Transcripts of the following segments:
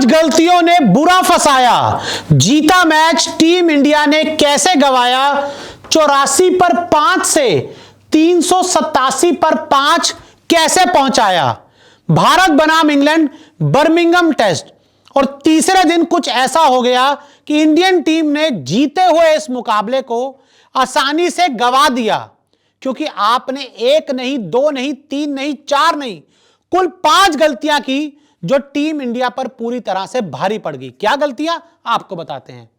5 गलतियों ने बुरा फंसाया, जीता मैच टीम इंडिया ने कैसे गवाया, 84 पर 5 से 387 पर 5 कैसे पहुंचाया, भारत बनाम इंग्लैंड बर्मिंघम टेस्ट। और तीसरे दिन कुछ ऐसा हो गया कि इंडियन टीम ने जीते हुए इस मुकाबले को आसानी से गवा दिया, क्योंकि आपने 1 नहीं 2 नहीं 3 नहीं 4 नहीं कुल 5 गलतियां की जो टीम इंडिया पर पूरी तरह से भारी पड़ गई। क्या गलतियां आपको बताते हैं।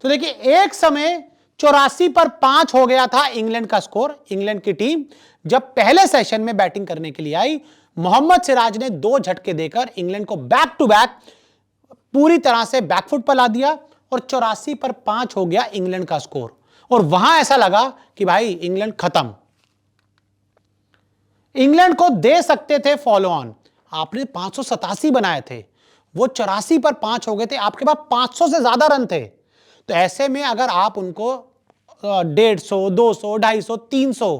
तो देखिए, एक समय 84 पर 5 हो गया था इंग्लैंड का स्कोर। इंग्लैंड की टीम जब पहले सेशन में बैटिंग करने के लिए आई, मोहम्मद सिराज ने 2 झटके देकर इंग्लैंड को बैक टू बैक पूरी तरह से बैकफुट पर ला दिया और 84 पर 5 हो गया इंग्लैंड का स्कोर। और वहां ऐसा लगा कि भाई इंग्लैंड खत्म, इंग्लैंड को दे सकते थे फॉलो ऑन। आपने 587 बनाए थे, वो 84 पर 5 हो गए थे, आपके पास 500 से ज्यादा रन थे। तो ऐसे में अगर आप उनको 150, 200, 250, 300,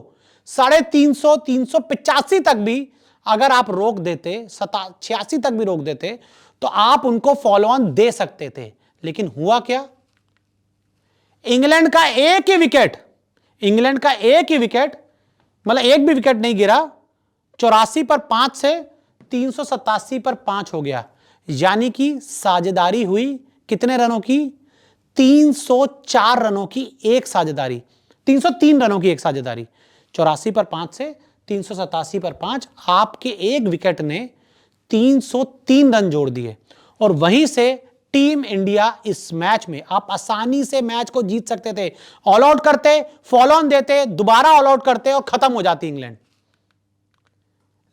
350, 385 तक भी अगर आप रोक देते, 86 तक भी रोक देते, तो आप उनको फॉलो ऑन दे सकते थे। लेकिन हुआ क्या, इंग्लैंड का एक ही विकेट मतलब एक भी विकेट नहीं गिरा, 84 पर 5 से 387 पर 5 हो गया। यानी कि साझेदारी हुई कितने रनों की, 304 रनों की एक साझेदारी, 303 रनों की एक साझेदारी। 84 पर 5 से 387 पर 5, आपके एक विकेट ने 303 रन जोड़ दिए। और वहीं से टीम इंडिया इस मैच में आप आसानी से मैच को जीत सकते थे। ऑल आउट करते, फॉलो ऑन देते, दोबारा ऑल आउट करते और खत्म हो जाती इंग्लैंड।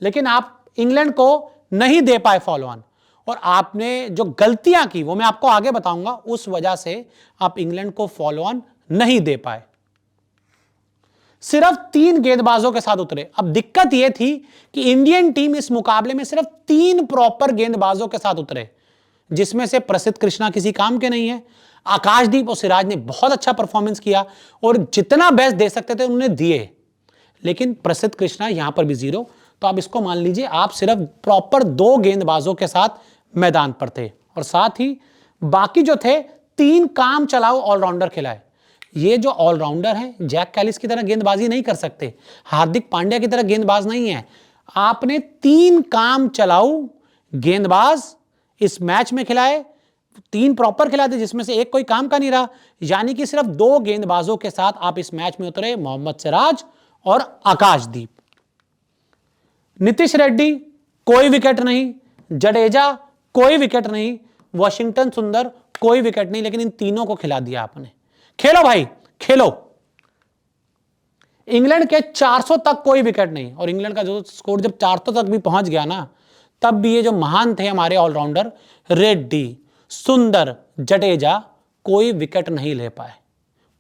लेकिन आप इंग्लैंड को नहीं दे पाए फॉलो ऑन, और आपने जो गलतियां की वो मैं आपको आगे बताऊंगा, उस वजह से आप इंग्लैंड को फॉलो ऑन नहीं दे पाए। सिर्फ 3 गेंदबाजों के साथ उतरे। अब दिक्कत यह थी कि इंडियन टीम इस मुकाबले में सिर्फ 3 प्रॉपर गेंदबाजों के साथ उतरे, जिसमें से प्रसिद्ध कृष्णा किसी काम के नहीं है। आकाशदीप और सिराज ने बहुत अच्छा परफॉर्मेंस किया और जितना बेस्ट दे सकते थे उन्होंने दिए, लेकिन प्रसिद्ध कृष्णा यहां पर भी 0। तो आप इसको मान लीजिए आप सिर्फ प्रॉपर 2 गेंदबाजों के साथ मैदान पर थे, और साथ ही बाकी जो थे 3 काम चलाओ ऑलराउंडर खिलाए। ये जो ऑलराउंडर हैं, जैक कैलिस की तरह गेंदबाजी नहीं कर सकते, हार्दिक पांड्या की तरह गेंदबाज नहीं है। आपने 3 काम चलाऊ गेंदबाज इस मैच में खिलाए, 3 प्रॉपर खिलाए थे, जिसमें से एक कोई काम का नहीं रहा। यानी कि सिर्फ 2 गेंदबाजों के साथ आप इस मैच में उतरे, मोहम्मद सिराज और आकाशदीप। नीतीश रेड्डी कोई विकेट नहीं, जडेजा कोई विकेट नहीं, वॉशिंगटन सुंदर कोई विकेट नहीं, लेकिन इन तीनों को खिला दिया आपने। खेलो भाई खेलो। इंग्लैंड के 400 तक कोई विकेट नहीं, और इंग्लैंड का जो स्कोर जब 400 तक भी पहुंच गया ना, तब भी ये जो महान थे हमारे ऑलराउंडर रेड्डी, सुंदर, जडेजा, कोई विकेट नहीं ले पाए,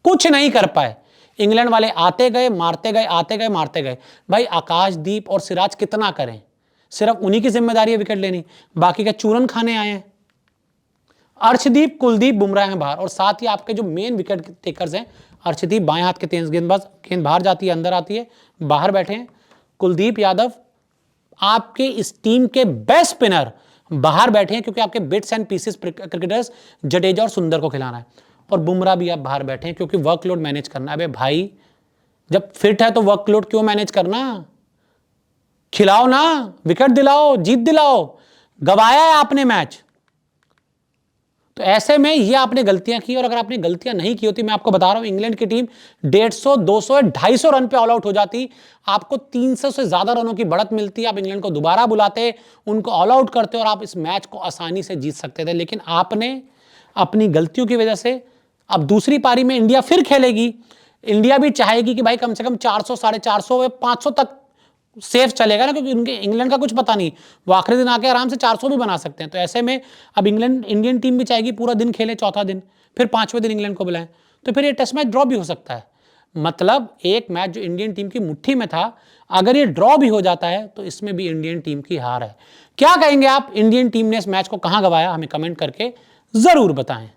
कुछ नहीं कर पाए। इंग्लैंड वाले आते गए मारते गए, आते गए मारते गए। भाई आकाशदीप और सिराज कितना करें, सिर्फ उन्हीं की जिम्मेदारी है विकेट लेनी, बाकी का चूरन खाने आए हैं। अर्शदीप, कुलदीप, बुमराह हैं बाहर, और साथ ही आपके जो मेन विकेट टेकर्स हैं, अर्शदीप बाएं हाथ के तेज गेंदबाज, गेंद बाहर जाती है अंदर आती है, बाहर बैठे हैं। कुलदीप यादव आपके इस टीम के बेस्ट स्पिनर बाहर बैठे हैं, क्योंकि आपके bits and pieces cricketers Jadeja और सुंदर को खिलाना है। और बुमराह भी आप बाहर बैठे हैं, क्योंकि वर्कलोड मैनेज करना है। अबे भाई, जब फिट है तो वर्कलोड क्यों मैनेज करना, खिलाओ ना, विकेट दिलाओ, जीत दिलाओ। गवाया है आपने मैच, तो ऐसे में ये आपने गलतियां की। और अगर आपने गलतियां नहीं की होती, मैं आपको बता रहा हूं, इंग्लैंड की टीम 150, 200, 250 रन पे ऑल आउट हो जाती, आपको 300 से ज्यादा रनों की बढ़त मिलती, आप इंग्लैंड को दोबारा बुलाते, उनको ऑल आउट करते और आप इस मैच को आसानी से जीत सकते थे। लेकिन आपने अपनी गलतियों की वजह से, अब दूसरी पारी में इंडिया फिर खेलेगी, इंडिया भी चाहेगी कि भाई कम से कम 400, 450, 500 तक सेफ चलेगा ना, क्योंकि उनके इंग्लैंड का कुछ पता नहीं, वो आखिरी दिन आके आराम से 400 भी बना सकते हैं। तो ऐसे में अब इंडियन टीम भी चाहेगी पूरा दिन खेले, चौथा दिन, फिर 5वें दिन इंग्लैंड को बुलाएं, तो फिर ये टेस्ट मैच ड्रॉ भी हो सकता है। मतलब एक मैच जो इंडियन टीम की मुट्ठी में था, अगर ये ड्रॉ भी हो जाता है तो इसमें भी इंडियन टीम की हार है। क्या कहेंगे आप, इंडियन टीम ने इस मैच को कहां गवाया, हमें कमेंट करके जरूर बताएं।